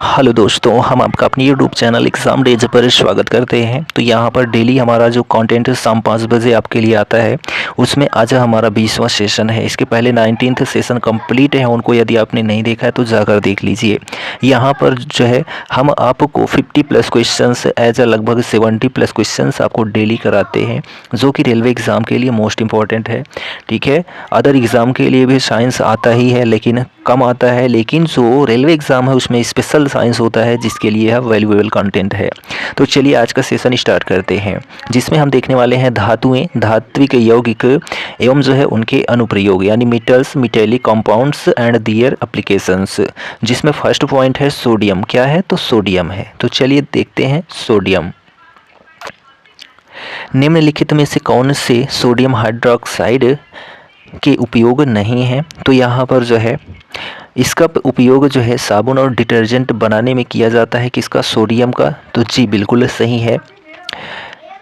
Hello दोस्तों, हम आपका अपने यूट्यूब चैनल एग्ज़ाम डेज पर स्वागत करते हैं। तो यहाँ पर डेली हमारा जो कंटेंट शाम 5 बजे आपके लिए आता है, उसमें आज हमारा 20वां सेशन है। इसके पहले 19th सेशन कंप्लीट है, उनको यदि आपने नहीं देखा है तो जाकर देख लीजिए। यहाँ पर जो है हम आपको 50 प्लस क्वेश्चंस एज लगभग 70 प्लस क्वेश्चंस आपको डेली कराते हैं, जो कि रेलवे एग्ज़ाम के लिए मोस्ट इंपॉर्टेंट है। ठीक है, अदर एग्ज़ाम के लिए भी साइंस आता ही है, लेकिन कम आता है, लेकिन जो रेलवे एग्ज़ाम है उसमें स्पेशल साइंस होता है, जिसके लिए यह वैल्यूएबल कंटेंट है। तो चलिए आज का सेशन स्टार्ट करते हैं, जिसमें हम देखने वाले हैं धातुएं, धात्विक, यौगिक एवं जो है उनके अनुप्रयोग, यानी metals, metallic compounds and their applications. जिसमें फर्स्ट पॉइंट है सोडियम। क्या है? तो सोडियम है। तो चलिए देखते हैं सोडियम। निम्नलिखित में से कौन से सोडियम हाइड्रोक्साइड के उपयोग नहीं है? तो यहाँ पर जो है इसका उपयोग जो है साबुन और डिटर्जेंट बनाने में किया जाता है। किसका? सोडियम का। तो जी बिल्कुल सही है।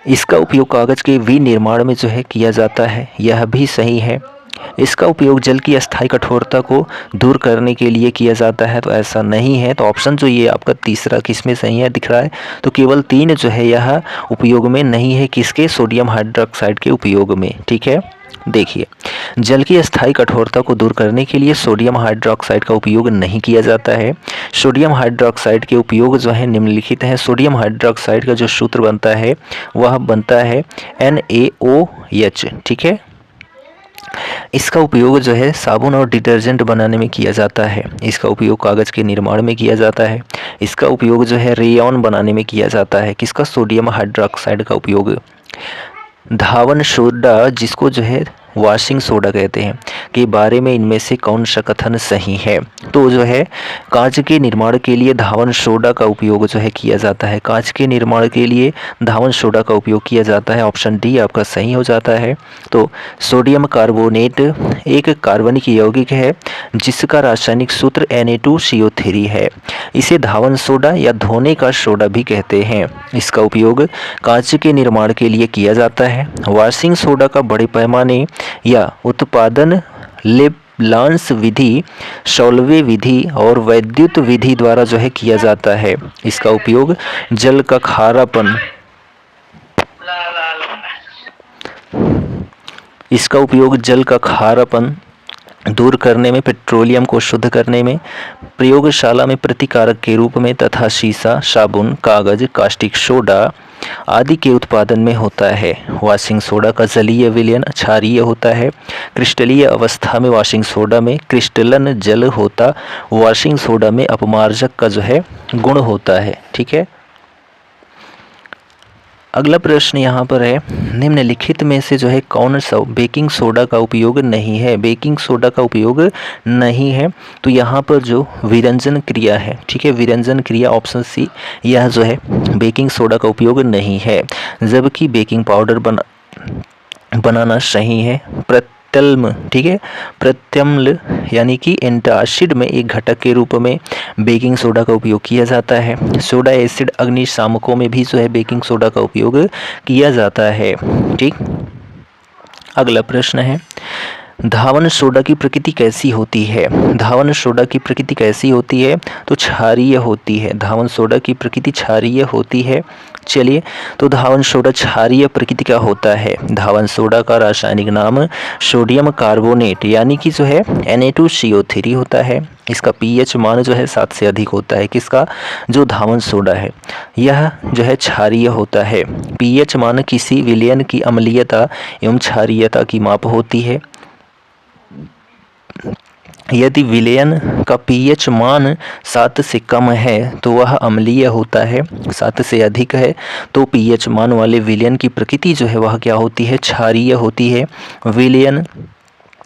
इसका उपयोग कागज़ के विनिर्माण में जो है किया जाता है, यह भी सही है। इसका उपयोग जल की अस्थायी कठोरता को दूर करने के लिए किया जाता है, तो ऐसा नहीं है। तो ऑप्शन जो ये आपका तीसरा किसमें सही है दिख रहा है? तो केवल 3 जो है यह उपयोग में नहीं है। किसके? सोडियम हाइड्रोक्साइड के उपयोग में। ठीक है, देखिए, जल की अस्थायी कठोरता को दूर करने के लिए सोडियम हाइड्रोक्साइड का उपयोग नहीं किया जाता है। सोडियम हाइड्रोक्साइड के उपयोग जो है निम्नलिखित हैं। सोडियम हाइड्रोक्साइड का जो सूत्र बनता है वह बनता है NaOH। ठीक है, इसका उपयोग जो है साबुन और डिटर्जेंट बनाने में किया जाता है। इसका उपयोग कागज़ के निर्माण में किया जाता है। इसका उपयोग जो है रेयॉन बनाने में किया जाता है। किसका? सोडियम हाइड्रोक्साइड का उपयोग। धावन सोडा, जिसको जो है वॉशिंग सोडा कहते हैं, के बारे में इनमें से कौन सा कथन सही है? तो जो है कांच के निर्माण के लिए धावन सोडा का उपयोग जो है किया जाता है। कांच के निर्माण के लिए धावन सोडा का उपयोग किया जाता है। ऑप्शन डी आपका सही हो जाता है। तो सोडियम कार्बोनेट एक कार्बनिक यौगिक है, जिसका रासायनिक सूत्र Na2CO3 है। इसे धावन सोडा या धोने का सोडा भी कहते हैं। इसका उपयोग कांच के निर्माण के लिए किया जाता है। वॉशिंग सोडा का बड़े पैमाने या उत्पादन लेब्लांस विधि, सॉल्वे विधि और वैद्युत विधि द्वारा जो है किया जाता है। इसका उपयोग जल का खारापन दूर करने में, पेट्रोलियम को शुद्ध करने में, प्रयोगशाला में प्रतिकारक के रूप में तथा शीशा, साबुन, कागज, कास्टिक सोडा आदि के उत्पादन में होता है। वॉशिंग सोडा का जलीय विलयन क्षारीय होता है। क्रिस्टलीय अवस्था में वॉशिंग सोडा में क्रिस्टलन जल होता, वॉशिंग सोडा में अपमार्जक का जो है गुण होता है। ठीक है, अगला प्रश्न यहाँ पर है, निम्नलिखित में से जो है कौन सा बेकिंग सोडा का उपयोग नहीं है? बेकिंग सोडा का उपयोग नहीं है। तो यहाँ पर जो विरंजन क्रिया है, ठीक है, विरंजन क्रिया ऑप्शन सी, यह जो है बेकिंग सोडा का उपयोग नहीं है। जबकि बेकिंग पाउडर बनाना सही है। प्रत्यम्ल, ठीक है, प्रत्यम्ल यानी कि एंटासिड में एक घटक के रूप में बेकिंग सोडा का उपयोग किया जाता है। सोडा एसिड अग्निशामकों में भी जो है बेकिंग सोडा का उपयोग किया जाता है। ठीक, अगला प्रश्न है, धावन सोडा की प्रकृति कैसी होती है? धावन सोडा की प्रकृति कैसी होती है? तो क्षारीय होती है। धावन सोडा की प्रकृति क्षारीय होती है। चलिए, तो धावन सोडा क्षारीय प्रकृति का होता है। धावन सोडा का रासायनिक नाम सोडियम कार्बोनेट यानी कि जो है Na2CO3 होता है। इसका pH मान जो है 7 से अधिक होता है। किसका? जो धावन सोडा है, यह जो है क्षारीय होता है। pH मान किसी विलयन की अम्लीयता एवं क्षारीयता की माप होती है। यदि विलयन का pH मान 7 से कम है तो वह अम्लीय होता है। 7 से अधिक है तो pH मान वाले विलयन की प्रकृति जो है वह क्या होती है? क्षारीय होती है। विलयन,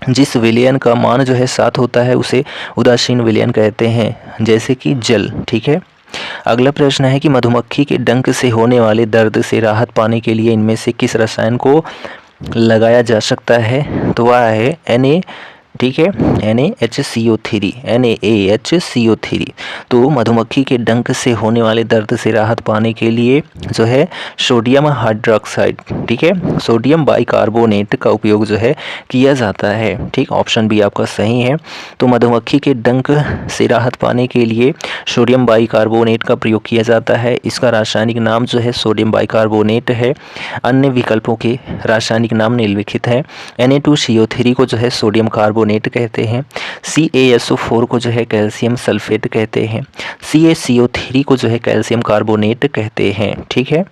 जिस विलयन का मान जो है 7 होता है उसे उदासीन विलयन कहते हैं, जैसे कि जल। ठीक है, अगला प्रश्न है कि मधुमक्खी के डंक से होने वाले दर्द से राहत पाने के लिए इनमें से किस रसायन को लगाया जा सकता है? तो वह है ठीक है, NaHCO3 NaHCO3। तो मधुमक्खी के डंक से होने वाले दर्द से राहत पाने के लिए जो है सोडियम हाइड्रोक्साइड, ठीक है, सोडियम बाइकार्बोनेट का उपयोग जो है किया जाता है। ठीक, ऑप्शन बी आपका सही है। तो मधुमक्खी के डंक से राहत पाने के लिए सोडियम बाइकार्बोनेट का प्रयोग किया जाता है। इसका रासायनिक नाम जो है सोडियम बाइकार्बोनेट है। अन्य विकल्पों के रासायनिक नाम निम्नलिखित हैं। Na2CO3 को जो है सोडियम कार्बोनेट कहते हैं। CaSO4 को जो है कैल्शियम सल्फेट कहते हैं। CaCO3 को जो है कैल्शियम कार्बोनेट कहते हैं। ठीक है,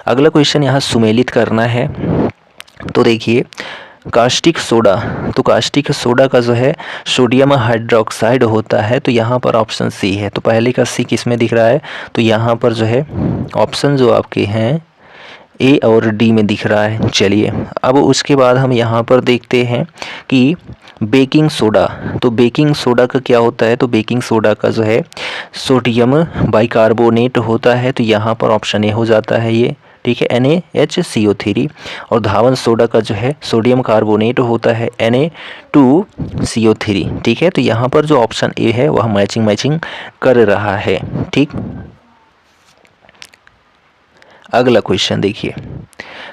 अगला क्वेश्चन यहाँ सुमेलित करना है। तो देखिए, कास्टिक सोडा, तो कास्टिक सोडा का जो है सोडियम हाइड्रोक्साइड होता है। तो यहाँ पर ऑप्शन सी है। तो पहले का सी किस में दिख रहा है? तो यहाँ पर जो है ऑप्शन जो आपके हैं ए और डी में दिख रहा है। चलिए, अब उसके बाद हम यहाँ पर देखते हैं कि बेकिंग सोडा, तो बेकिंग सोडा का क्या होता है? तो बेकिंग सोडा का जो है सोडियम बाइकार्बोनेट होता है। तो यहाँ पर ऑप्शन ए हो जाता है ये। ठीक है, NaHCO3। और धावन सोडा का जो है सोडियम कार्बोनेट होता है Na2CO3। ठीक है, तो यहाँ पर जो ऑप्शन ए है वह मैचिंग कर रहा है। ठीक, अगला क्वेश्चन देखिए,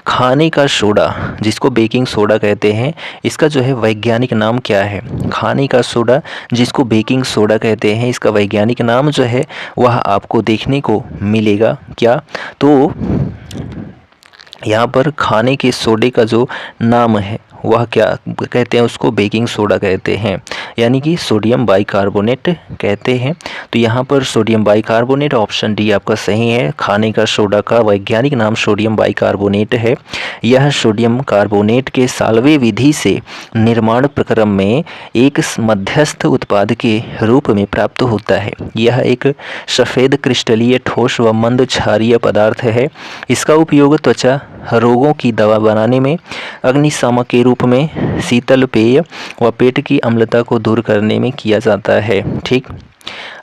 खाने का सोडा जिसको बेकिंग सोडा कहते हैं, इसका जो है वैज्ञानिक नाम क्या है? खाने का सोडा जिसको बेकिंग सोडा कहते हैं, इसका वैज्ञानिक नाम जो है वह आपको देखने को मिलेगा क्या? तो यहाँ पर खाने के सोडे का जो नाम है वह क्या कहते हैं? उसको बेकिंग सोडा कहते हैं, यानी कि सोडियम बाइकार्बोनेट कहते हैं। तो यहाँ पर सोडियम बाइकार्बोनेट, ऑप्शन डी आपका सही है। खाने का सोडा का वैज्ञानिक नाम सोडियम बाइकार्बोनेट है। यह सोडियम कार्बोनेट के साल्वे विधि से निर्माण प्रक्रम में एक मध्यस्थ उत्पाद के रूप में प्राप्त होता है। यह एक सफ़ेद क्रिस्टलीय ठोस व मंद क्षारीय पदार्थ है। इसका उपयोग त्वचा रोगों की दवा बनाने में, अग्निशामक के रूप में, शीतल पेय व पेट की अम्लता को दूर करने में किया जाता है। ठीक,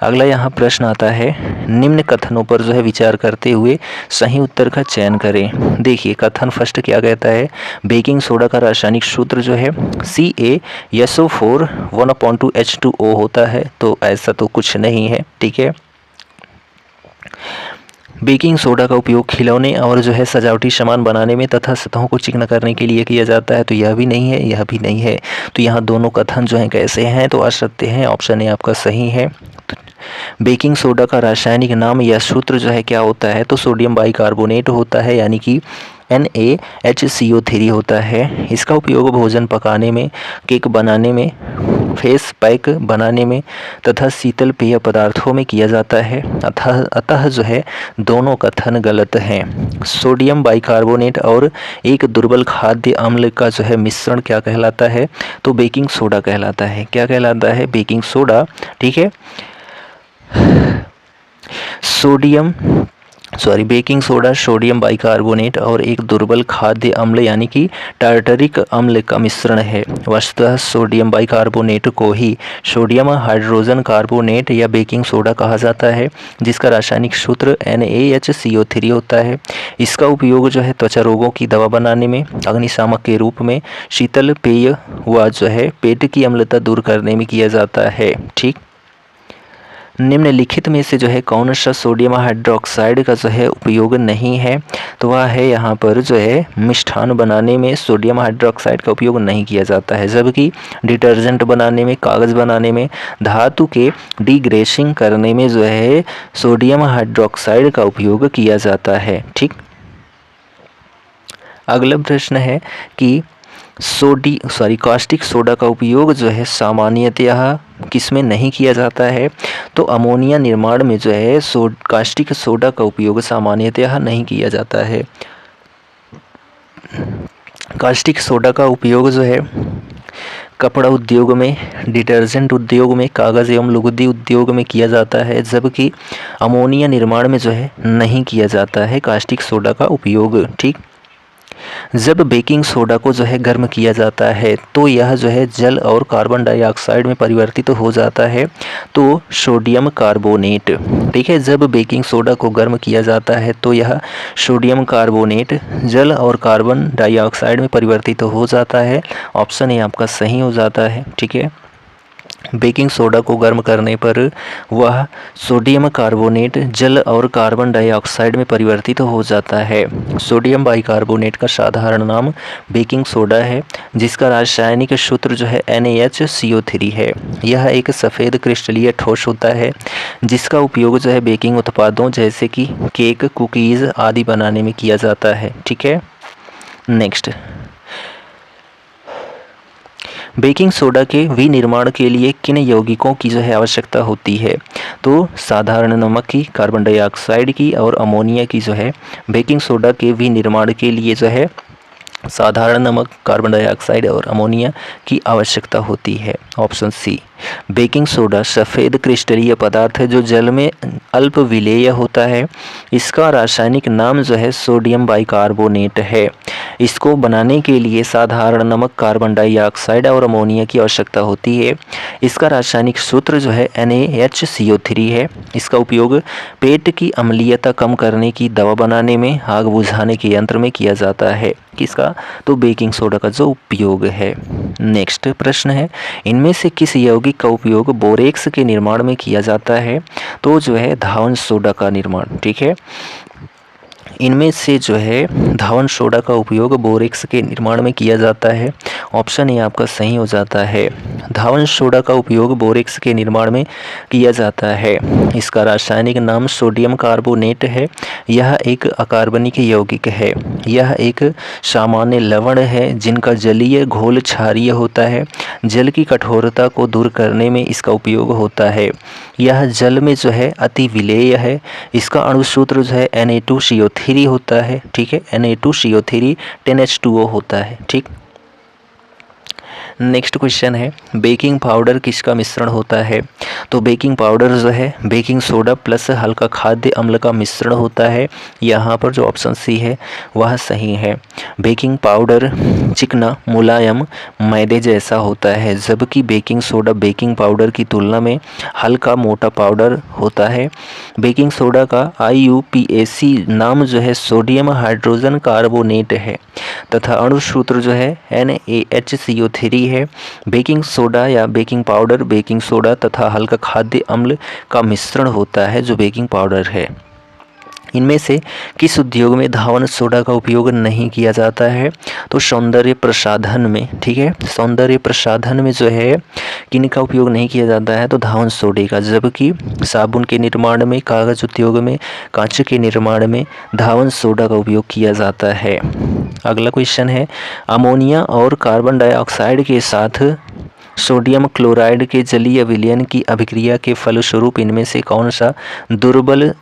अगला यहाँ प्रश्न आता है, निम्न कथनों पर जो है विचार करते हुए सही उत्तर का चयन करें। देखिए, कथन फर्स्ट क्या कहता है? बेकिंग सोडा का रासायनिक सूत्र जो है CaSO4 1/2H2O होता है। तो ऐसा तो कुछ नहीं है। ठीक है, बेकिंग सोडा का उपयोग खिलौने और जो है सजावटी सामान बनाने में तथा सतहों को चिकना करने के लिए किया जाता है। तो यह भी नहीं है, यह भी नहीं है। तो यहाँ दोनों कथन जो हैं कैसे हैं? तो असत्य हैं। ऑप्शन ए आपका सही है। बेकिंग सोडा का रासायनिक नाम या सूत्र जो है क्या होता है? तो सोडियम बाइकार्बोनेट होता है, यानी कि NaHCO3 होता है। इसका उपयोग भोजन पकाने में, केक बनाने में, फेस पैक बनाने में तथा शीतल पेय पदार्थों में किया जाता है। अतः जो है दोनों कथन गलत हैं। सोडियम बाइकार्बोनेट और एक दुर्बल खाद्य अम्ल का जो है मिश्रण क्या कहलाता है? तो बेकिंग सोडा कहलाता है। क्या कहलाता है? Baking soda. ठीक है, बेकिंग सोडा सोडियम बाइकार्बोनेट और एक दुर्बल खाद्य अम्ल यानी कि टार्टरिक अम्ल का मिश्रण है। वस्तुतः सोडियम बाइकार्बोनेट को ही सोडियम हाइड्रोजन कार्बोनेट या बेकिंग सोडा कहा जाता है, जिसका रासायनिक सूत्र NaHCO3 होता है। इसका उपयोग जो है त्वचा रोगों की दवा बनाने में, अग्निशामक के रूप में, शीतल पेय व जो है पेट की अम्लता दूर करने में किया जाता है। ठीक, निम्नलिखित में से जो है कौन सा सोडियम हाइड्रोक्साइड का जो है उपयोग नहीं है? तो वह है यहाँ पर जो है मिष्ठान बनाने में सोडियम हाइड्रोक्साइड का उपयोग नहीं किया जाता है, जबकि डिटर्जेंट बनाने में, कागज़ बनाने में, धातु के डिग्रेसिंग करने में जो है सोडियम हाइड्रोक्साइड का उपयोग किया जाता है। ठीक, अगला प्रश्न है कि कास्टिक सोडा का उपयोग जो है सामान्यतः किस में नहीं किया जाता है? तो अमोनिया निर्माण में जो है कास्टिक सोडा का उपयोग सामान्यतः नहीं किया जाता है। कास्टिक सोडा का उपयोग जो है कपड़ा उद्योग में, डिटर्जेंट उद्योग में, कागज़ एवं लुगदी उद्योग में किया जाता है, जबकि अमोनिया निर्माण में जो है नहीं किया जाता है कास्टिक सोडा का उपयोग। ठीक, जब बेकिंग सोडा को जो है गर्म किया जाता है तो यह जो है जल और कार्बन डाइऑक्साइड में परिवर्तित हो जाता है, तो सोडियम कार्बोनेट। ठीक है, जब बेकिंग सोडा को गर्म किया जाता है तो यह सोडियम कार्बोनेट जल और कार्बन डाइऑक्साइड में परिवर्तित हो जाता है। ऑप्शन ए आपका सही हो जाता है। ठीक है, बेकिंग सोडा को गर्म करने पर वह सोडियम कार्बोनेट जल और कार्बन डाइऑक्साइड में परिवर्तित हो जाता है। सोडियम बाइकार्बोनेट का साधारण नाम बेकिंग सोडा है, जिसका रासायनिक सूत्र जो है NaHCO3 है। यह एक सफ़ेद क्रिस्टलीय ठोस होता है जिसका उपयोग जो है बेकिंग उत्पादों जैसे कि केक, कुकीज़ आदि बनाने में किया जाता है। ठीक है, नेक्स्ट, बेकिंग सोडा के विनिर्माण के लिए किन यौगिकों की जो है आवश्यकता होती है? तो साधारण नमक की, कार्बन डाइऑक्साइड की और अमोनिया की जो है बेकिंग सोडा के विनिर्माण के लिए जो है साधारण नमक, कार्बन डाइऑक्साइड और अमोनिया की आवश्यकता होती है। Option C. बेकिंग सोडा सफ़ेद क्रिस्टलीय पदार्थ है जो जल में अल्प विलेय होता है। इसका रासायनिक नाम जो है सोडियम बाइकार्बोनेट है। इसको बनाने के लिए साधारण नमक, कार्बन डाइऑक्साइड और अमोनिया की आवश्यकता होती है। इसका रासायनिक सूत्र जो है NaHCO3 है। इसका उपयोग पेट की अम्लीयता कम करने की दवा बनाने में, आग बुझाने के यंत्र में किया जाता है। किसका? तो बेकिंग सोडा का जो उपयोग है। नेक्स्ट प्रश्न है, इनमें से किस यौगिक का उपयोग बोरेक्स के निर्माण में किया जाता है? तो जो है धावन सोडा का निर्माण। ठीक है, इनमें से जो है धावन सोडा का उपयोग बोरेक्स के निर्माण में किया जाता है। ऑप्शन ए आपका सही हो जाता है। धावन सोडा का उपयोग बोरेक्स के निर्माण में किया जाता है। इसका रासायनिक नाम सोडियम कार्बोनेट है। यह एक अकार्बनिक यौगिक है। यह एक सामान्य लवण है जिनका जलीय घोल क्षारीय होता है। जल की कठोरता को दूर करने में इसका उपयोग होता है। यह जल में जो है अति विलेय है। इसका अणुसूत्र जो है Na2CO3 होता है। ठीक है, Na2CO3 10H2O होता है। ठीक, नेक्स्ट क्वेश्चन है, बेकिंग पाउडर किसका मिश्रण होता है? तो बेकिंग पाउडर जो है बेकिंग सोडा प्लस हल्का खाद्य अम्ल का मिश्रण होता है। यहाँ पर जो ऑप्शन सी है वह सही है। बेकिंग पाउडर चिकना, मुलायम, मैदे जैसा होता है, जबकि बेकिंग सोडा बेकिंग पाउडर की तुलना में हल्का मोटा पाउडर होता है। बेकिंग सोडा का IUPAC नाम जो है सोडियम हाइड्रोजन कार्बोनेट है तथा अणुसूत्र जो है NaHCO3 है। बेकिंग सोडा या बेकिंग पाउडर बेकिंग सोडा तथा हल्का खाद्य अम्ल का मिश्रण होता है जो बेकिंग पाउडर है। इनमें से किस उद्योग में धावन सोडा का उपयोग नहीं किया जाता है? तो सौंदर्य प्रसाधन में। ठीक है, सौंदर्य प्रसाधन में जो है किन का उपयोग नहीं किया जाता है? तो धावन सोडे का, जबकि साबुन के निर्माण में, कागज उद्योग में, कांच के निर्माण में धावन सोडा का उपयोग किया जाता है। अगला क्वेश्चन है, अमोनिया और कार्बन डाइऑक्साइड के साथ सोडियम क्लोराइड के जलीय विलयन की अभिक्रिया के फलस्वरूप इनमें से कौन सा दुर्बल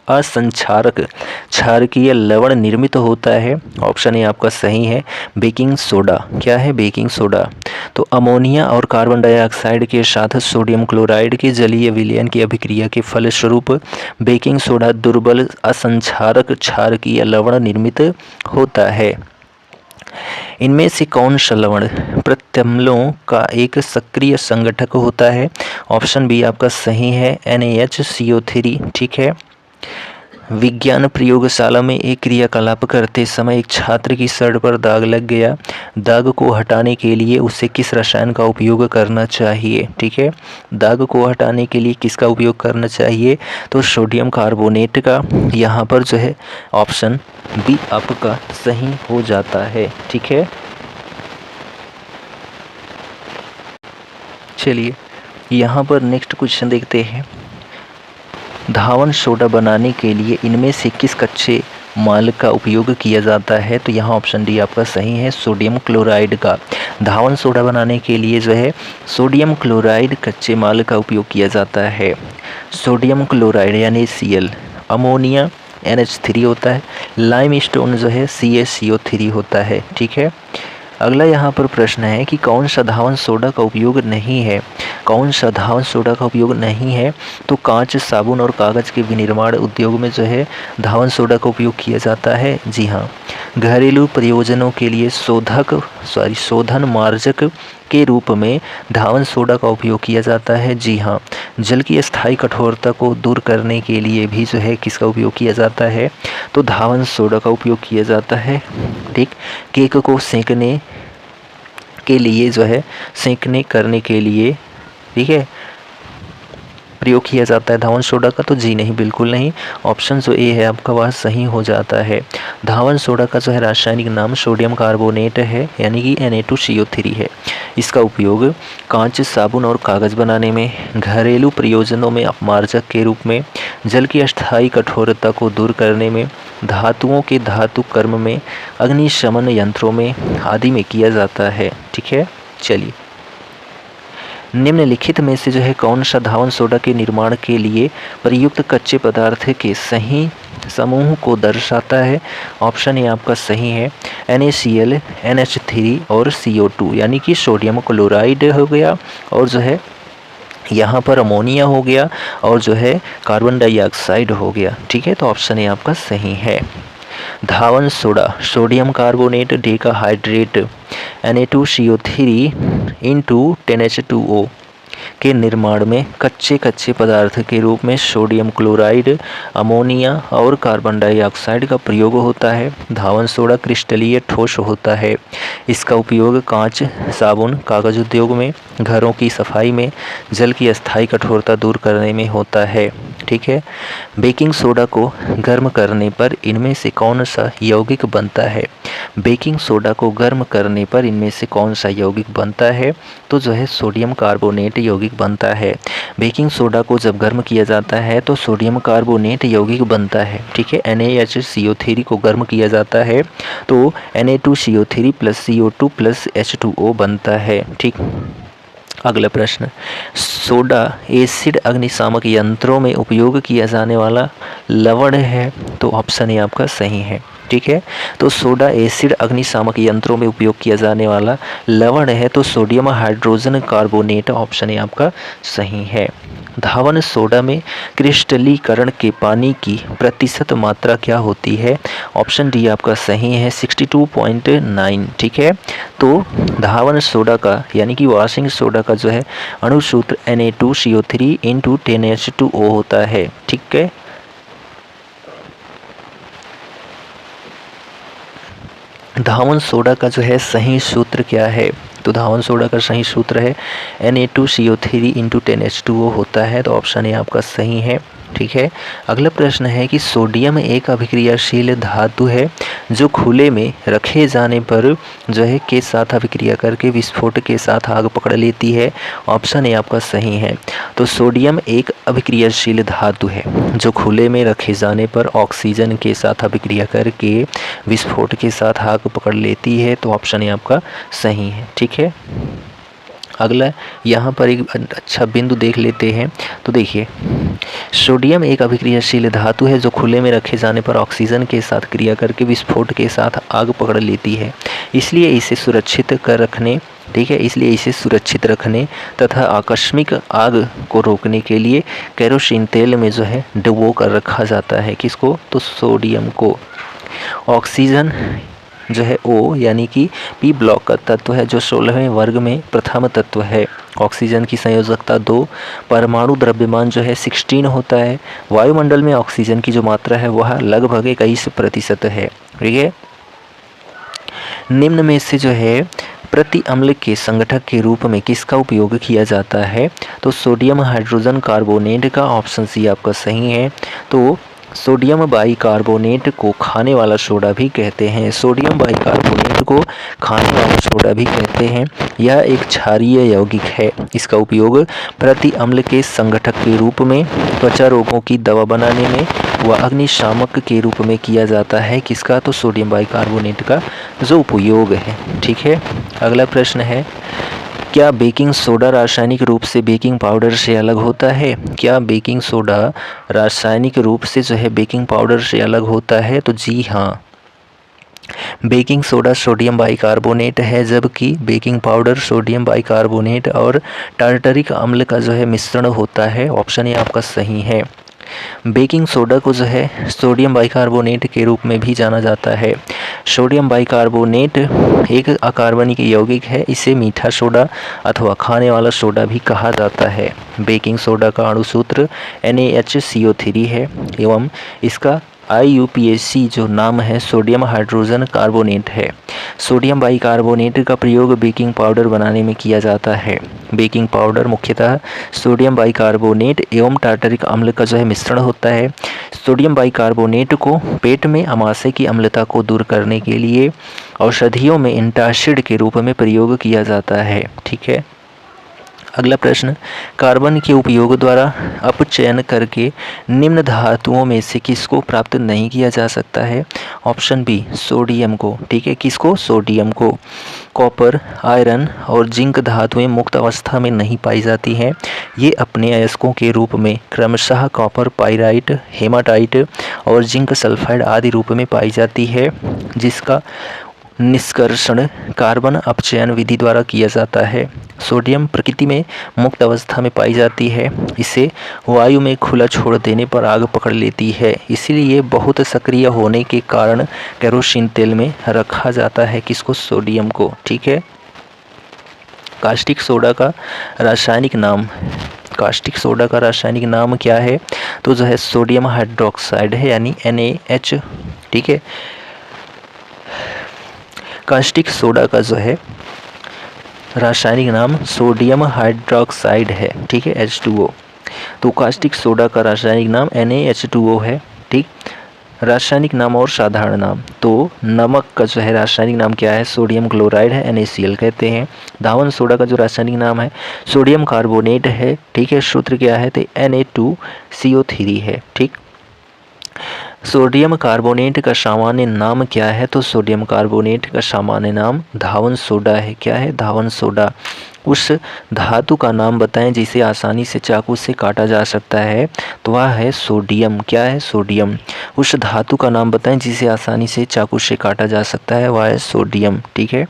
असंक्षारक क्षारकीय लवण निर्मित होता है? ऑप्शन ए आपका सही है, बेकिंग सोडा। क्या है? Baking soda. तो अमोनिया और कार्बन डाइऑक्साइड के साथ सोडियम क्लोराइड के जलीय विलयन की अभिक्रिया के फलस्वरूप बेकिंग सोडा दुर्बल असंक्षारक क्षारकीय लवण निर्मित होता है। इनमें से कौन सा लवण प्रत्यम्लों का एक सक्रिय संगठक होता है? ऑप्शन बी आपका सही है, NaHCO3। ठीक है, विज्ञान प्रयोगशाला में एक क्रियाकलाप करते समय एक छात्र की शर्ट पर दाग लग गया। दाग को हटाने के लिए उसे किस रसायन का उपयोग करना चाहिए? ठीक है, दाग को हटाने के लिए किसका उपयोग करना चाहिए? तो सोडियम कार्बोनेट का। यहाँ पर जो है ऑप्शन बी आपका सही हो जाता है। ठीक है, चलिए यहाँ पर नेक्स्ट क्वेश्चन देखते हैं, धावन सोडा बनाने के लिए इनमें से किस कच्चे माल का उपयोग किया जाता है? तो यहाँ ऑप्शन डी आपका सही है, सोडियम क्लोराइड का। धावन सोडा बनाने के लिए जो है सोडियम क्लोराइड कच्चे माल का उपयोग किया जाता है। सोडियम क्लोराइड यानी Cl, अमोनिया NH3 होता है, लाइम स्टोन जो है CaCO3 होता है। ठीक है, अगला यहाँ पर प्रश्न है कि कौन सा धावन सोडा का उपयोग नहीं है। कौन सा धावन सोडा का उपयोग नहीं है, तो कांच, साबुन और कागज़ के विनिर्माण उद्योग में जो है धावन सोडा का उपयोग किया जाता है। जी हाँ। घरेलू प्रयोजनों के लिए शोधन मार्जक के रूप में धावन सोडा का उपयोग किया जाता है। जी हाँ। जल की अस्थायी कठोरता को दूर करने के लिए भी जो है किसका उपयोग किया जाता है, तो धावन सोडा का उपयोग किया जाता है। ठीक। केक को सेंकने के लिए जो है करने के लिए, ठीक है, प्रयोग किया जाता है धावन सोडा का, तो जी नहीं, बिल्कुल नहीं। ऑप्शन जो ए है आपका वह सही हो जाता है। धावन सोडा का जो है रासायनिक नाम सोडियम कार्बोनेट है, यानी कि Na2CO3 है। इसका उपयोग कांच, साबुन और कागज़ बनाने में, घरेलू प्रयोजनों में अपमार्जक के रूप में, जल की अस्थायी कठोरता को दूर करने में, धातुओं के धातु कर्म में, अग्निशमन यंत्रों में आदि में किया जाता है। ठीक है। चलिए, निम्नलिखित में से जो है कौन सा धावन सोडा के निर्माण के लिए प्रयुक्त कच्चे पदार्थ के सही समूह को दर्शाता है। ऑप्शन ए आपका सही है, NaCl, NH3 और CO2, यानी कि सोडियम क्लोराइड हो गया, और जो है यहाँ पर अमोनिया हो गया, और जो है कार्बन डाइऑक्साइड हो गया। ठीक है, तो ऑप्शन ए आपका सही है। धावन soda sodium carbonate decahydrate Na2CO3 into 10H2O के निर्माण में कच्चे पदार्थ के रूप में सोडियम क्लोराइड, अमोनिया और कार्बन डाइऑक्साइड का प्रयोग होता है। धावन सोडा क्रिस्टलीय ठोस होता है। इसका उपयोग कांच, साबुन, कागज उद्योग में, घरों की सफाई में, जल की अस्थायी कठोरता दूर करने में होता है। ठीक है। बेकिंग सोडा को गर्म करने पर इनमें से कौन सा यौगिक बनता है। बेकिंग सोडा को गर्म करने पर इनमें से कौन सा यौगिक बनता है, तो जो है सोडियम कार्बोनेट यौगिक बनता है। बेकिंग सोडा को जब गर्म किया जाता है तो सोडियम कार्बोनेट यौगिक बनता है। ठीक है। NaHCO3 को गर्म किया जाता है तो Na2CO3 + CO2 + H2O बनता है। ठीक। अगला प्रश्न, सोडा एसिड अग्निशामक यंत्रों में उपयोग किया जाने वाला लवण है, तो ऑप्शन ए आपका सही है। ठीक है। तो सोडा एसिड अग्निशामक यंत्रों में उपयोग किया जाने वाला लवण है, तो sodium hydrogen carbonate, option A आपका सही है। धावन सोडा में क्रिस्टलीकरण के पानी की प्रतिशत मात्रा क्या होती है। ऑप्शन डी आपका सही है, 62.9। ठीक है। तो धावन सोडा का यानी कि वॉशिंग सोडा का जो है अणुसूत्र Na2CO3 इंटू 10H2O होता है। ठीक है। धावन सोडा का जो है सही सूत्र क्या है, तो धावन सोडा का सही सूत्र है Na2CO3 इंटू 10H2O होता है, तो ऑप्शन ए आपका सही है। ठीक है। अगला प्रश्न है कि सोडियम एक अभिक्रियाशील धातु है जो खुले में रखे जाने पर जो है के साथ अभिक्रिया करके विस्फोट के साथ आग पकड़ लेती है। ऑप्शन ए आपका सही है। तो सोडियम एक अभिक्रियाशील धातु है जो खुले में रखे जाने पर ऑक्सीजन के साथ अभिक्रिया करके विस्फोट के साथ आग पकड़ लेती है, तो ऑप्शन ए आपका सही है। ठीक है। अगला यहाँ पर एक अच्छा बिंदु देख लेते हैं। तो देखिए, सोडियम एक अभिक्रियाशील धातु है जो खुले में रखे जाने पर ऑक्सीजन के साथ क्रिया करके विस्फोट के साथ आग पकड़ लेती है। इसलिए इसे सुरक्षित रखने तथा आकस्मिक आग को रोकने के लिए केरोसिन तेल में जो है डुबो कर रखा जाता है। किसको, तो सोडियम को। ऑक्सीजन जो है O यानी कि P ब्लॉक का तत्व है जो 16वें वर्ग में प्रथम तत्व है। ऑक्सीजन की संयोजकता 2, परमाणु द्रव्यमान जो है 16 होता है। वायुमंडल में ऑक्सीजन की जो मात्रा है वह लगभग 21% है। ठीक है। निम्न में से जो है प्रति अम्ल के संगठक के रूप में किसका उपयोग किया जाता है, तो सोडियम हाइड्रोजन कार्बोनेट का। ऑप्शन सी आपका सही है। तो सोडियम बाइकार्बोनेट को खाने वाला सोडा भी कहते हैं। सोडियम बाइकार्बोनेट को खाने वाला सोडा भी कहते हैं। यह एक क्षारीय यौगिक है। इसका उपयोग प्रति अम्ल के संगठक के रूप में, त्वचा रोगों की दवा बनाने में व अग्निशामक के रूप में किया जाता है। किसका, तो सोडियम बाइकार्बोनेट का जो उपयोग है। ठीक है। अगला प्रश्न है, क्या बेकिंग सोडा रासायनिक रूप से बेकिंग पाउडर से अलग होता है। क्या बेकिंग सोडा रासायनिक रूप से जो है बेकिंग पाउडर से अलग होता है, तो जी हाँ, बेकिंग सोडा सोडियम बाइकार्बोनेट है, जबकि बेकिंग पाउडर सोडियम बाइकार्बोनेट और टार्टरिक अम्ल का जो है मिश्रण होता है। ऑप्शन ए आपका सही है। बेकिंग सोडा को जो है सोडियम बाइकार्बोनेट के रूप में भी जाना जाता है। सोडियम बाइकार्बोनेट एक अकार्बनिक यौगिक है, इसे मीठा सोडा अथवा खाने वाला सोडा भी कहा जाता है। बेकिंग सोडा का अणुसूत्र NaHCO3 है एवं इसका IUPAC जो नाम है सोडियम हाइड्रोजन कार्बोनेट है। सोडियम बाइकार्बोनेट का प्रयोग बेकिंग पाउडर बनाने में किया जाता है। बेकिंग पाउडर मुख्यतः सोडियम बाइकार्बोनेट एवं टार्टरिक अम्ल का जो है मिश्रण होता है। सोडियम बाइकार्बोनेट को पेट में आमाशय की अम्लता को दूर करने के लिए औषधियों में एंटासिड के रूप में प्रयोग किया जाता है। ठीक है। अगला प्रश्न, कार्बन के उपयोग द्वारा अपचयन करके निम्न धातुओं में से किसको प्राप्त नहीं किया जा सकता है? ऑप्शन बी सोडियम को। ठीक है, किसको? सोडियम को। कॉपर, आयरन और जिंक धातुएं मुक्त अवस्था में नहीं पाई जाती हैं। ये अपने अयस्कों के रूप में क्रमशः कॉपर पाइराइट, हेमाटाइट और जिंक सल्फाइड आदि रूप में पाई जाती है, जिसका निष्कर्षण कार्बन अपचयन विधि द्वारा किया जाता है। सोडियम प्रकृति में मुक्त अवस्था में पाई जाती है। इसे वायु में खुला छोड़ देने पर आग पकड़ लेती है, इसीलिए बहुत सक्रिय होने के कारण केरोसिन तेल में रखा जाता है। किसको? सोडियम को। ठीक है। कास्टिक सोडा का रासायनिक नाम, कास्टिक सोडा का रासायनिक नाम क्या है? तो जो है सोडियम हाइड्रोक्साइड है, यानी NaH। ठीक है। कास्टिक सोडा का जो है रासायनिक नाम सोडियम हाइड्रोक्साइड है। ठीक है, H2O। तो कास्टिक सोडा का रासायनिक नाम NaH2O है। ठीक। रासायनिक नाम और साधारण नाम, तो नमक का जो है रासायनिक नाम क्या है? सोडियम क्लोराइड है, NaCl कहते हैं। धावन सोडा का जो रासायनिक नाम है सोडियम कार्बोनेट है। ठीक है। सूत्र क्या है? तो Na2CO3 है। ठीक। सोडियम कार्बोनेट का सामान्य नाम क्या है? तो सोडियम कार्बोनेट का सामान्य नाम धावन सोडा है। क्या है? धावन सोडा। उस धातु का नाम बताएं जिसे आसानी से चाकू से काटा जा सकता है, तो वह है सोडियम। क्या है? सोडियम। उस धातु का नाम बताएं जिसे आसानी से चाकू से काटा जा सकता है, वह है सोडियम। ठीक है।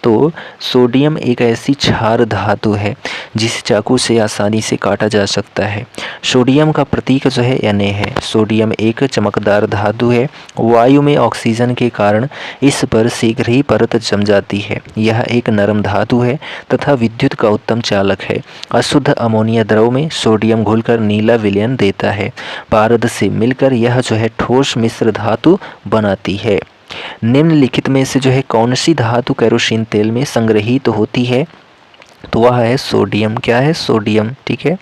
तो सोडियम एक ऐसी क्षार धातु है जिसे चाकू से आसानी से काटा जा सकता है। सोडियम का प्रतीक जो है Na है। सोडियम एक चमकदार धातु है। वायु में ऑक्सीजन के कारण इस पर शीघ्र ही परत जम जाती है। यह एक नरम धातु है तथा विद्युत का उत्तम चालक है। अशुद्ध अमोनिया द्रव में सोडियम घुलकर नीला विलयन देता है। पारद से मिलकर यह जो है ठोस मिश्र धातु बनाती है। निम्नलिखित में से जो है कौन सी धातु केरोसिन तेल में संग्रहित होती है? तो वह है सोडियम। क्या है? सोडियम। ठीक है।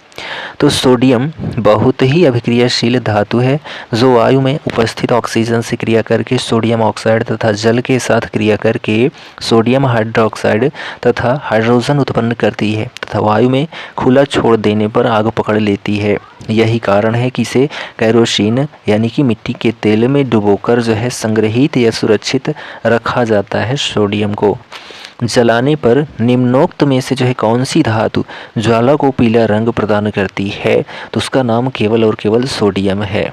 तो सोडियम बहुत ही अभिक्रियाशील धातु है जो वायु में उपस्थित ऑक्सीजन से क्रिया करके सोडियम ऑक्साइड तथा जल के साथ क्रिया करके सोडियम हाइड्रोक्साइड तथा हाइड्रोजन उत्पन्न करती है तथा वायु में खुला छोड़ देने पर आग पकड़ लेती है। यही कारण है कि इसे केरोसिन यानी कि मिट्टी के तेल में डुबोकर जो है संग्रहित या सुरक्षित रखा जाता है सोडियम को। जलाने पर निम्नोक्त में से जो है कौन सी धातु ज्वाला को पीला रंग प्रदान करती है? तो उसका नाम केवल और केवल सोडियम है।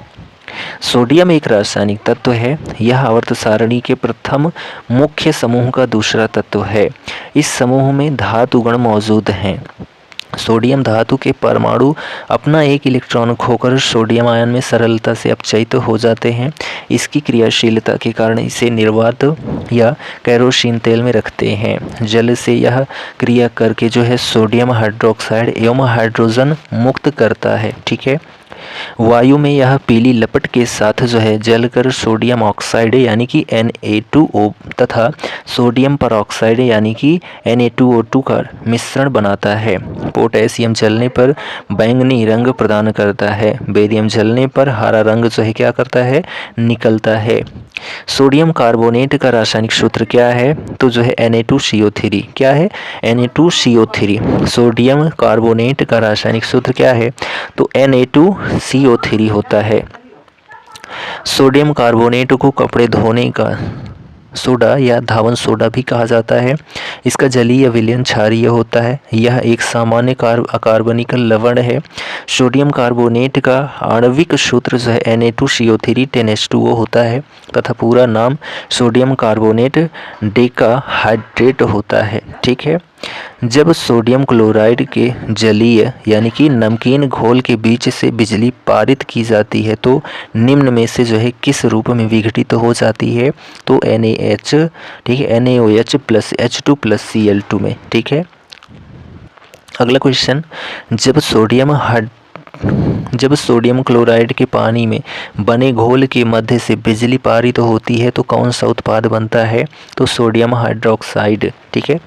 सोडियम एक रासायनिक तत्व है। यह आवर्त सारणी के प्रथम मुख्य समूह का दूसरा तत्व है। इस समूह में धातु गण मौजूद हैं। सोडियम धातु के परमाणु अपना एक इलेक्ट्रॉन खोकर सोडियम आयन में सरलता से अपचयित हो जाते हैं। इसकी क्रियाशीलता के कारण इसे निर्वात या केरोसिन तेल में रखते हैं। जल से यह क्रिया करके जो है सोडियम हाइड्रोक्साइड एवं हाइड्रोजन मुक्त करता है। ठीक है। वायु में यह पीली लपट के साथ जो है जलकर सोडियम ऑक्साइड यानी कि Na2O तथा सोडियम परऑक्साइड यानी कि Na2O2 का मिश्रण बनाता है। पोटेशियम जलने पर बैंगनी रंग प्रदान करता है। बेरियम जलने पर हरा रंग जो है क्या करता है? निकलता है। सोडियम कार्बोनेट का रासायनिक सूत्र क्या है? तो जो है Na2CO3। क्या है? Na2CO3। सोडियम कार्बोनेट का रासायनिक सूत्र क्या है? तो Na2CO3 होता है। सोडियम कार्बोनेट को कपड़े धोने का सोडा या धावन सोडा भी कहा जाता है। इसका जलीय विलयन क्षारीय होता है। यह एक सामान्य अकार्बनिक लवण है। सोडियम कार्बोनेट का आणविक सूत्र जो है Na2CO3 10H2O होता है तथा पूरा नाम सोडियम कार्बोनेट डेकाहाइड्रेट होता है। ठीक है। जब सोडियम क्लोराइड के जलीय यानी कि नमकीन घोल के बीच से बिजली पारित की जाती है तो निम्न में से जो है किस रूप में विघटित हो जाती है? तो NaH, ठीक है, NaOH plus H2 plus Cl2 में। ठीक है। अगला क्वेश्चन, जब सोडियम क्लोराइड के पानी में बने घोल के मध्य से बिजली पारित होती है तो कौन सा उत्पाद बनता है? तो सोडियम हाइड्रोक्साइड। ठीक है।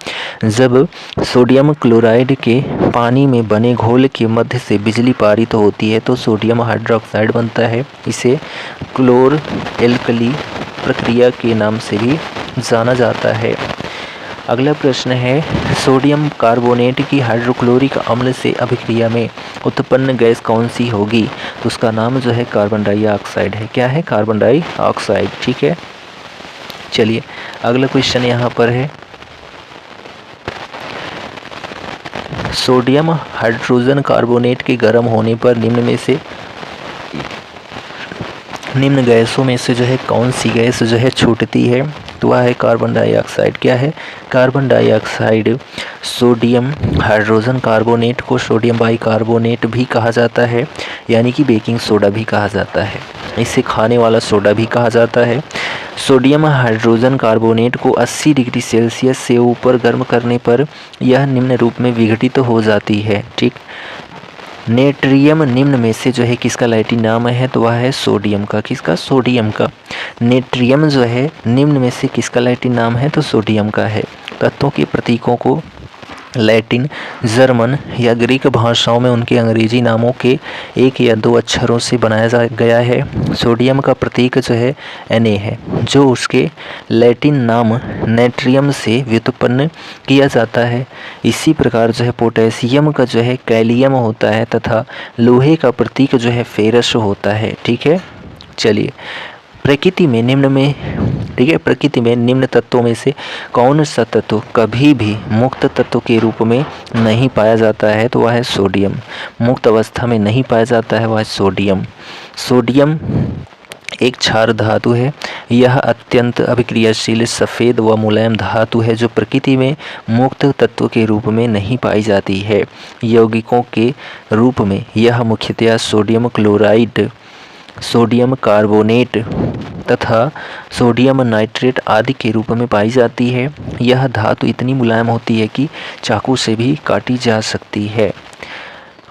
जब सोडियम क्लोराइड के पानी में बने घोल के मध्य से बिजली पारित होती है तो सोडियम हाइड्रोक्साइड बनता है। इसे क्लोर एल्कली प्रक्रिया के नाम से भी जाना जाता है। अगला प्रश्न है, सोडियम कार्बोनेट की हाइड्रोक्लोरिक अम्ल से अभिक्रिया में उत्पन्न गैस कौन सी होगी? तो उसका नाम जो है कार्बन डाइऑक्साइड है। क्या है? Carbon dioxide. ठीक है। चलिए अगला क्वेश्चन यहाँ पर है, सोडियम हाइड्रोजन कार्बोनेट के गर्म होने पर निम्न गैसों में से जो है कौन सी गैस जो है छूटती है? तो वह है कार्बन डाइऑक्साइड। क्या है? Carbon dioxide. Sodium hydrogen carbonate को सोडियम बाइकार्बोनेट भी कहा जाता है यानी कि बेकिंग सोडा भी कहा जाता है। इसे खाने वाला सोडा भी कहा जाता है। सोडियम हाइड्रोजन कार्बोनेट को 80 डिग्री सेल्सियस से ऊपर गर्म करने पर यह निम्न रूप में विघटित हो जाती है। ठीक। नेट्रियम निम्न में से जो है किसका लैटिन नाम है? तो वह है सोडियम का। किसका? सोडियम का। नेट्रियम जो है निम्न में से किसका लैटिन नाम है? तो सोडियम का है। तत्वों के प्रतीकों को लैटिन, जर्मन या ग्रीक भाषाओं में उनके अंग्रेजी नामों के एक या दो अक्षरों से बनाया गया है। सोडियम का प्रतीक जो है Na है जो उसके लैटिन नाम नेट्रियम से व्युत्पन्न किया जाता है। इसी प्रकार जो है पोटेशियम का जो है कैलियम होता है तथा लोहे का प्रतीक जो है फेरस होता है। ठीक है। चलिए प्रकृति में निम्न तत्वों में से कौन सा तत्व कभी भी मुक्त तत्व के रूप में नहीं पाया जाता है? तो वह है सोडियम। मुक्त अवस्था में नहीं पाया जाता है, वह है सोडियम। सोडियम एक क्षार धातु है। यह अत्यंत अभिक्रियाशील सफ़ेद व मुलायम धातु है जो प्रकृति में मुक्त तत्व के रूप में नहीं पाई जाती है। यौगिकों के रूप में यह मुख्यतया सोडियम क्लोराइड, सोडियम कार्बोनेट तथा सोडियम नाइट्रेट आदि के रूप में पाई जाती है। यह धातु इतनी मुलायम होती है कि चाकू से भी काटी जा सकती है।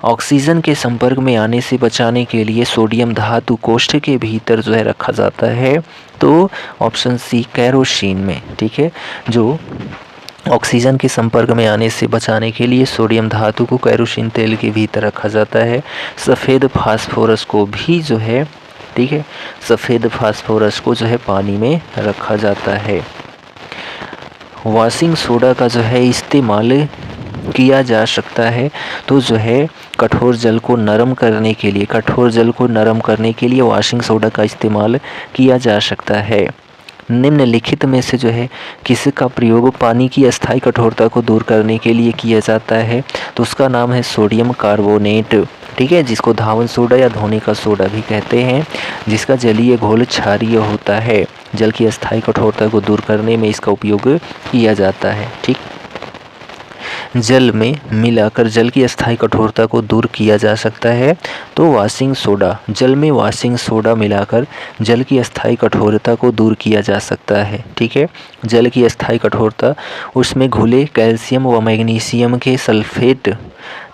ऑक्सीजन के संपर्क में आने से बचाने के लिए सोडियम धातु कोष्ठ के भीतर जो है रखा जाता है। तो ऑप्शन सी केरोसिन में। ठीक है। जो ऑक्सीजन के संपर्क में आने से बचाने के लिए सोडियम धातु को केरोसिन तेल के भीतर रखा जाता है। सफ़ेद फास्फोरस को भी जो है, ठीक है, सफ़ेद फास्फोरस को जो है पानी में रखा जाता है। वॉशिंग सोडा का जो है इस्तेमाल किया जा सकता है तो जो है कठोर जल को नरम करने के लिए वॉशिंग सोडा का इस्तेमाल किया जा सकता है। निम्नलिखित में से जो है किसका प्रयोग पानी की अस्थायी कठोरता को दूर करने के लिए किया जाता है? तो उसका नाम है सोडियम कार्बोनेट। ठीक है। जिसको धावन सोडा या धोने का सोडा भी कहते हैं, जिसका जलीय घोल क्षारीय होता है। जल की अस्थायी कठोरता को दूर करने में इसका उपयोग किया जाता है। ठीक। जल में मिलाकर जल की अस्थायी कठोरता को दूर किया जा सकता है तो वॉशिंग सोडा, जल में वॉशिंग सोडा मिलाकर जल की अस्थायी कठोरता को दूर किया जा सकता है। ठीक है। जल की अस्थायी कठोरता उसमें घुले कैल्शियम व मैग्नीशियम के सल्फेट,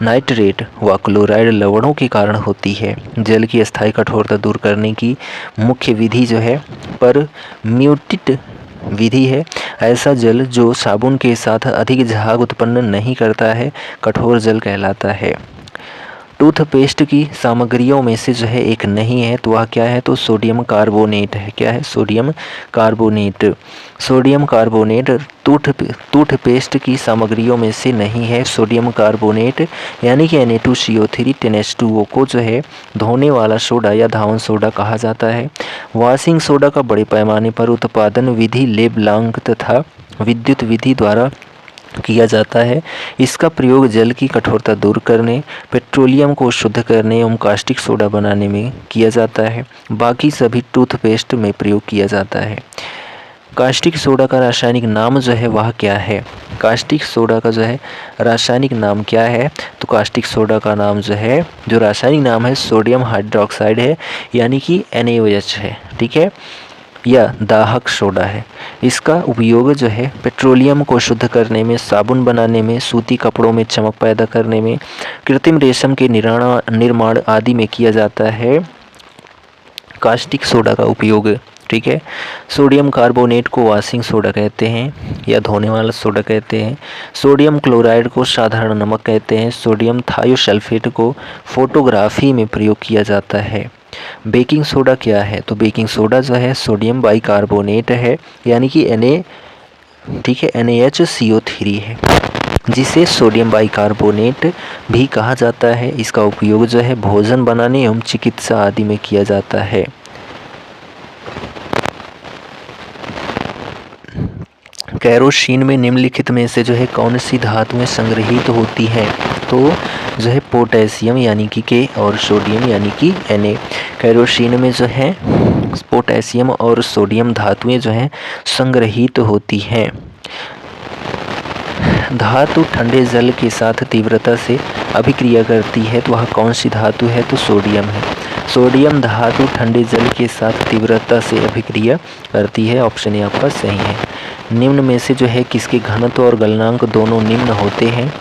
नाइट्रेट व क्लोराइड लवणों के कारण होती है। जल की अस्थायी कठोरता दूर करने की मुख्य विधि जो है परम्यूटेट विधि है। ऐसा जल जो साबुन के साथ अधिक झाग उत्पन्न नहीं करता है कठोर जल कहलाता है। टूथपेस्ट की सामग्रियों में से जो है एक नहीं है, तो वह क्या है, तो सोडियम कार्बोनेट है। क्या है, sodium carbonate. Sodium carbonate toothpaste की सामग्रियों में से नहीं है। सोडियम कार्बोनेट यानी कि Na2CO3 10H2O को जो है धोने वाला सोडा या धावन सोडा कहा जाता है। वॉशिंग सोडा का बड़े पैमाने पर उत्पादन विधि लेब्लांक तथा विद्युत विधि द्वारा किया जाता है। इसका प्रयोग जल की कठोरता दूर करने, पेट्रोलियम को शुद्ध करने एवं कास्टिक सोडा बनाने में किया जाता है। बाकी सभी टूथपेस्ट में प्रयोग किया जाता है। कास्टिक सोडा का रासायनिक नाम जो है वह क्या है? कास्टिक सोडा का जो है रासायनिक नाम क्या है? तो कास्टिक सोडा का नाम जो है, जो रासायनिक नाम है, सोडियम हाइड्रोक्साइड है, यानी कि NaOH है। ठीक है, या दाहक सोडा है। इसका उपयोग जो है पेट्रोलियम को शुद्ध करने में, साबुन बनाने में, सूती कपड़ों में चमक पैदा करने में, कृत्रिम रेशम के निर्माण आदि में किया जाता है कास्टिक सोडा का उपयोग। ठीक है, सोडियम कार्बोनेट को वॉशिंग सोडा कहते हैं या धोने वाला सोडा कहते हैं। सोडियम क्लोराइड को साधारण नमक कहते हैं। सोडियम थायोसल्फेट को फोटोग्राफी में प्रयोग किया जाता है। बेकिंग सोडा क्या है? तो बेकिंग सोडा जो है सोडियम बाइकार्बोनेट है, यानी कि ठीक है, NaHCO3 है, जिसे सोडियम बाइकार्बोनेट भी कहा जाता है। इसका उपयोग जो है भोजन बनाने एवं चिकित्सा आदि में किया जाता है। केरोसिन में निम्नलिखित में से जो है कौन सी धातुएं संग्रहित होती हैं? तो जो है पोटेशियम यानी कि K और सोडियम यानी कि Na। केरोसिन में जो है पोटेशियम और सोडियम धातुएं जो हैं संग्रहित होती हैं। धातु ठंडे जल के साथ तीव्रता से अभिक्रिया करती है, तो वह कौन सी धातु है? तो सोडियम है। सोडियम धातु ठंडे जल के साथ तीव्रता से अभिक्रिया करती है। ऑप्शन ए आपका सही है। निम्न में से जो है किसके घनत्व और गलनांक दोनों निम्न होते हैं?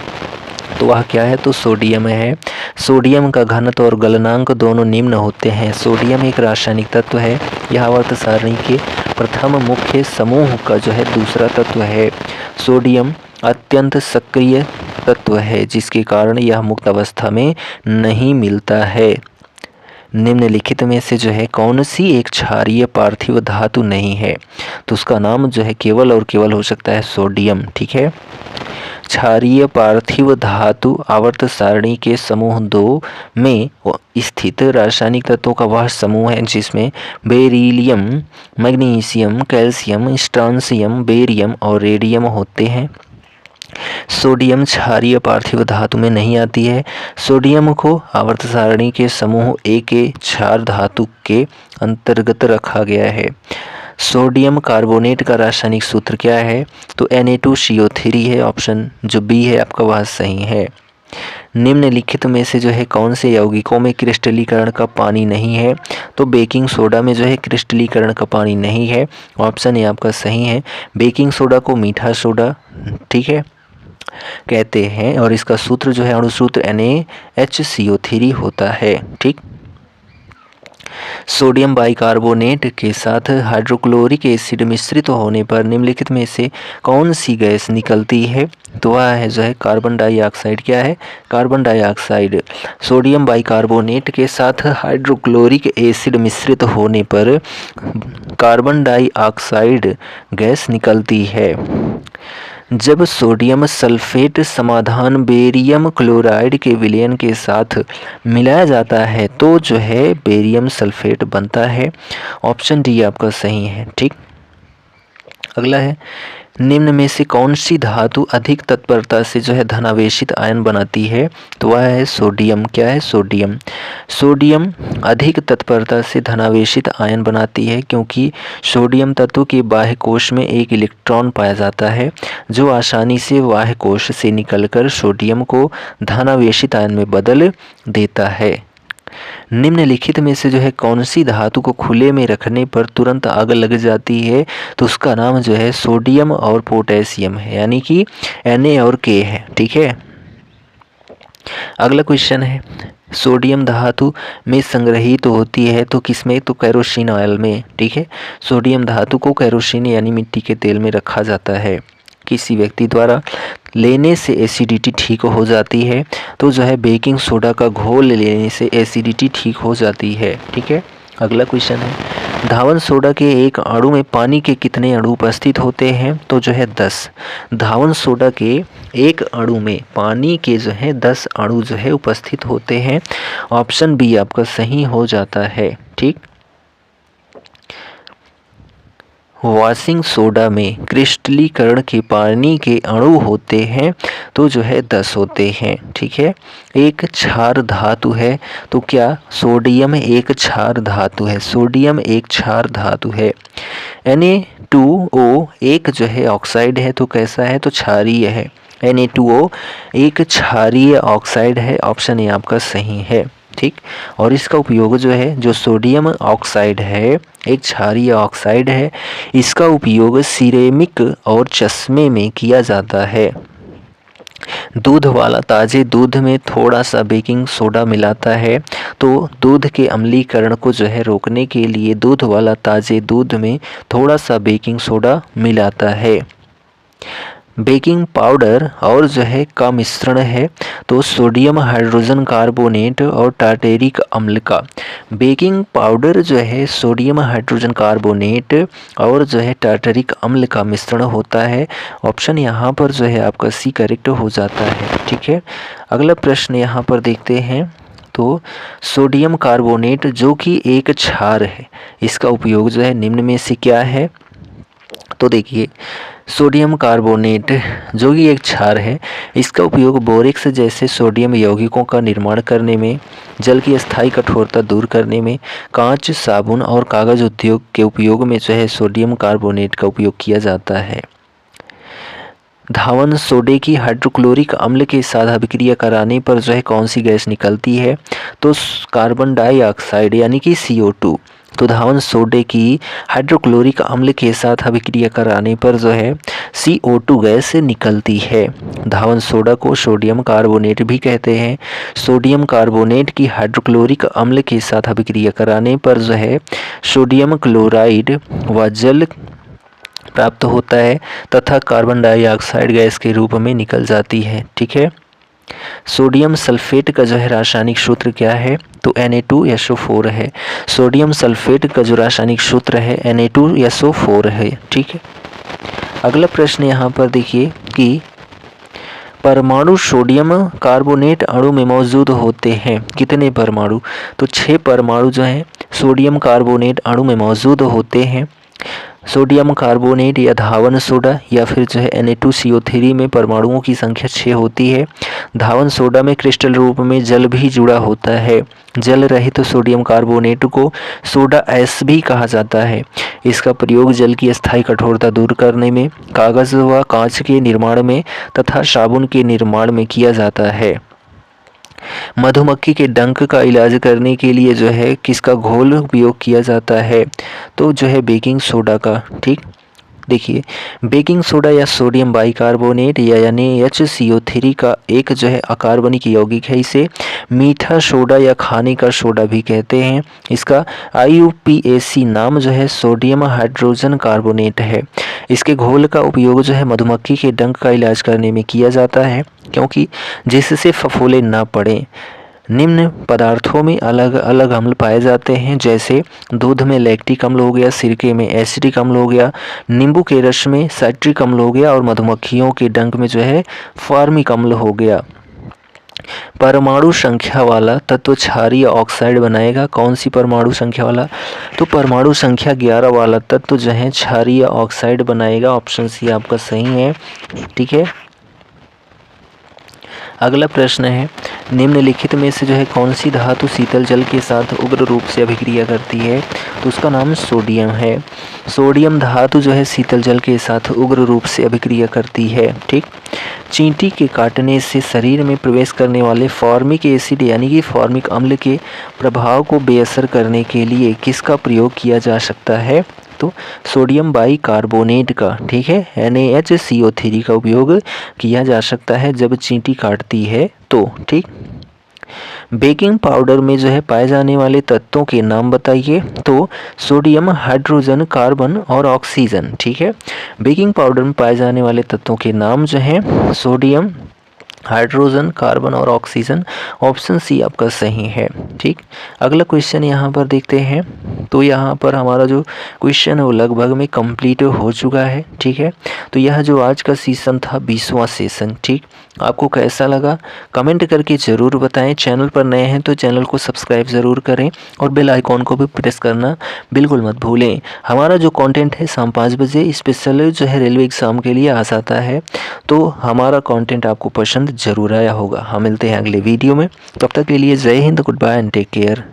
तो वह क्या है? तो सोडियम है। सोडियम का घनत्व और गलनांक दोनों निम्न होते हैं। सोडियम एक रासायनिक तत्व है। यह आवर्त सारणी के प्रथम मुख्य समूह का जो है दूसरा तत्व है। सोडियम अत्यंत सक्रिय तत्व है, जिसके कारण यह मुक्त अवस्था में नहीं मिलता है। निम्नलिखित में से जो है कौन सी एक क्षारीय पार्थिव धातु नहीं है? तो उसका नाम जो है केवल और केवल हो सकता है सोडियम। ठीक है, क्षारीय पार्थिव धातु आवर्त सारणी के समूह 2 में स्थित रासायनिक तत्वों का वह समूह है जिसमें beryllium, magnesium, calcium, strontium, barium और रेडियम होते हैं। सोडियम क्षारीय पार्थिव धातु में नहीं आती है। सोडियम को आवर्त सारणी के समूह A के क्षार धातु के अंतर्गत रखा गया है। सोडियम कार्बोनेट का रासायनिक सूत्र क्या है? तो Na2CO3 है। ऑप्शन जो बी है आपका वह सही है। निम्नलिखित में से जो है कौन से यौगिकों में क्रिस्टलीकरण का पानी नहीं है? तो बेकिंग सोडा में जो है क्रिस्टलीकरण का पानी नहीं है। ऑप्शन ए आपका सही है। बेकिंग सोडा को मीठा सोडा, ठीक है, कहते हैं और इसका सूत्र जो है अणुसूत्र NaHCO3 होता है। ठीक, सोडियम बाइकार्बोनेट के साथ हाइड्रोक्लोरिक एसिड मिश्रित होने पर निम्नलिखित में से कौन सी गैस निकलती है? तो वह है जो है कार्बन डाइऑक्साइड। क्या है? Carbon dioxide. सोडियम बाइकार्बोनेट के साथ हाइड्रोक्लोरिक एसिड मिश्रित होने पर कार्बन डाइऑक्साइड गैस निकलती है। जब सोडियम सल्फेट समाधान बेरियम क्लोराइड के विलयन के साथ मिलाया जाता है तो जो है बेरियम सल्फेट बनता है। ऑप्शन डी आपका सही है। ठीक, अगला है निम्न में से कौन सी धातु अधिक तत्परता से जो है धनावेशित आयन बनाती है? तो वह है सोडियम। क्या है? सोडियम। सोडियम अधिक तत्परता से धनावेशित आयन बनाती है क्योंकि सोडियम तत्व के बाह्य कोश में एक इलेक्ट्रॉन पाया जाता है जो आसानी से बाह्य कोश से निकलकर सोडियम को धनावेशित आयन में बदल देता है। निम्नलिखित में से जो है कौन सी धातु को खुले में रखने पर तुरंत आग लग जाती है? तो उसका नाम जो है सोडियम और पोटेशियम है, यानी कि Na और K है। ठीक है, अगला क्वेश्चन है सोडियम धातु में संग्रहित होती है तो किसमें? तो केरोसिन ऑयल में। ठीक है, सोडियम धातु को केरोसिन यानी मिट्टी के तेल में रखा जाता है। किसी व्यक्ति द्वारा लेने से एसिडिटी ठीक हो जाती है, तो जो है बेकिंग सोडा का घोल लेने से एसिडिटी ठीक हो जाती है। ठीक है, अगला क्वेश्चन है, धावन सोडा के एक अणु में पानी के कितने अणु उपस्थित होते हैं? तो जो है 10। धावन सोडा के एक अणु में पानी के जो है 10 अणु जो है उपस्थित होते हैं। ऑप्शन बी आपका सही हो जाता है। ठीक, वॉशिंग सोडा में क्रिस्टलीकरण के पानी के अणु होते हैं, तो जो है 10 होते हैं। ठीक है, एक क्षार धातु है, तो क्या सोडियम एक क्षार धातु है। सोडियम एक क्षार धातु है। Na2O एक जो है ऑक्साइड है, तो कैसा है, तो क्षारीय है। Na2O एक क्षारीय ऑक्साइड है। ऑप्शन ए आपका सही है। ठीक, और इसका उपयोग जो है, जो सोडियम ऑक्साइड है एक क्षारीय ऑक्साइड है, इसका उपयोग सिरेमिक और चश्मे में किया जाता है। दूध वाला ताज़े दूध में थोड़ा सा बेकिंग सोडा मिलाता है, तो दूध के अम्लीकरण को जो है रोकने के लिए दूध वाला ताज़े दूध में थोड़ा सा बेकिंग सोडा मिलाता है। बेकिंग पाउडर और जो है का मिश्रण है, तो सोडियम हाइड्रोजन कार्बोनेट और टार्टेरिक अम्ल का। बेकिंग पाउडर जो है सोडियम हाइड्रोजन कार्बोनेट और जो है टार्टेरिक अम्ल का मिश्रण होता है। ऑप्शन यहाँ पर जो है आपका सी करेक्ट हो जाता है। ठीक है, अगला प्रश्न यहाँ पर देखते हैं, तो सोडियम कार्बोनेट जो कि एक क्षार है, इसका उपयोग जो है निम्न में से क्या है? तो देखिए, सोडियम कार्बोनेट जो कि एक क्षार है, इसका उपयोग बोरेक्स जैसे सोडियम यौगिकों का निर्माण करने में, जल की अस्थायी कठोरता दूर करने में, कांच, साबुन और कागज उद्योग के उपयोग में जो है सोडियम कार्बोनेट का उपयोग किया जाता है। धावन सोडे की हाइड्रोक्लोरिक अम्ल के साथ अभिक्रिया कराने पर जो है कौन सी गैस निकलती है? तो कार्बन डाइऑक्साइड यानी कि CO2। तो धावन सोडे की हाइड्रोक्लोरिक अम्ल के साथ अभिक्रिया कराने पर जो है CO2 गैस निकलती है। धावन सोडा को सोडियम कार्बोनेट भी कहते हैं। सोडियम कार्बोनेट की हाइड्रोक्लोरिक अम्ल के साथ अभिक्रिया कराने पर जो है सोडियम क्लोराइड व जल प्राप्त होता है तथा कार्बन डाइऑक्साइड गैस के रूप में निकल जाती है। ठीक है, सोडियम सल्फेट का जो है रासायनिक सूत्र क्या है? तो Na2SO4 है। सोडियम सल्फेट का जो रासायनिक सूत्र है Na2SO4 है। ठीक है, अगला प्रश्न यहाँ पर देखिए कि परमाणु सोडियम कार्बोनेट अणु में मौजूद होते हैं। कितने परमाणु? तो 6 परमाणु जो हैं सोडियम कार्बोनेट अणु में मौजूद होते हैं। सोडियम कार्बोनेट या धावन सोडा या फिर जो है Na2CO3 में परमाणुओं की संख्या 6 होती है। धावन सोडा में क्रिस्टल रूप में जल भी जुड़ा होता है। जल रहित सोडियम कार्बोनेट को सोडा ऐश भी कहा जाता है। इसका प्रयोग जल की अस्थायी कठोरता दूर करने में, कागज व कांच के निर्माण में तथा साबुन के निर्माण में किया जाता है। मधुमक्खी के डंक का इलाज करने के लिए जो है किसका घोल उपयोग किया जाता है? तो जो है बेकिंग सोडा का। ठीक, देखिए, बेकिंग सोडा या सोडियम बाइकार्बोनेट या यानी HCO3 का एक जो है अकार्बनिक यौगिक है। इसे मीठा सोडा या खाने का सोडा भी कहते हैं। इसका IUPAC नाम जो है सोडियम हाइड्रोजन कार्बोनेट है। इसके घोल का उपयोग जो है मधुमक्खी के डंक का इलाज करने में किया जाता है, क्योंकि जिससे फफोले ना पड़े। निम्न पदार्थों में अलग अलग अम्ल पाए जाते हैं, जैसे दूध में लैक्टिक अम्ल हो गया, सिरके में एसिटिक अम्ल हो गया, नींबू के रस में साइट्रिक अम्ल हो गया और मधुमक्खियों के डंक में जो है फॉर्मिक अम्ल हो गया। परमाणु संख्या वाला तत्व क्षारीय ऑक्साइड बनाएगा। कौन सी परमाणु संख्या वाला? तो परमाणु संख्या 11 वाला तत्व जो है क्षारीय ऑक्साइड बनाएगा। ऑप्शन सी आपका सही है। ठीक है, अगला प्रश्न है, निम्नलिखित में से जो है कौन सी धातु शीतल जल के साथ उग्र रूप से अभिक्रिया करती है? तो उसका नाम सोडियम है। सोडियम धातु जो है शीतल जल के साथ उग्र रूप से अभिक्रिया करती है। ठीक, चींटी के काटने से शरीर में प्रवेश करने वाले फॉर्मिक एसिड यानी कि फॉर्मिक अम्ल के प्रभाव को बेअसर करने के लिए किसका प्रयोग किया जा सकता है? तो सोडियम बाइकार्बोनेट का। ठीक है, NaHCO3 का उपयोग किया जा सकता है जब चींटी काटती है तो। ठीक, बेकिंग पाउडर में जो है पाए जाने वाले तत्वों के नाम बताइए। तो सोडियम, हाइड्रोजन, कार्बन और ऑक्सीजन। ठीक है, बेकिंग पाउडर में पाए जाने वाले तत्वों के नाम जो हैं सोडियम, हाइड्रोजन, कार्बन और ऑक्सीजन। ऑप्शन सी आपका सही है। ठीक, अगला क्वेश्चन यहाँ पर देखते हैं। तो यहाँ पर हमारा जो क्वेश्चन है वो लगभग में कंप्लीट हो चुका है। ठीक है, तो यह जो आज का सेशन था 20वां सेशन। ठीक, आपको कैसा लगा कमेंट करके ज़रूर बताएं। चैनल पर नए हैं तो चैनल को सब्सक्राइब ज़रूर करें और बेल आइकॉन को भी प्रेस करना बिल्कुल मत भूलें। हमारा जो कंटेंट है शाम 5 बजे स्पेशल जो है रेलवे एग्ज़ाम के लिए आ जाता है, तो हमारा कंटेंट आपको पसंद ज़रूर आया होगा। हम मिलते हैं अगले वीडियो में, तब तक के लिए Jai Hind, goodbye and take care.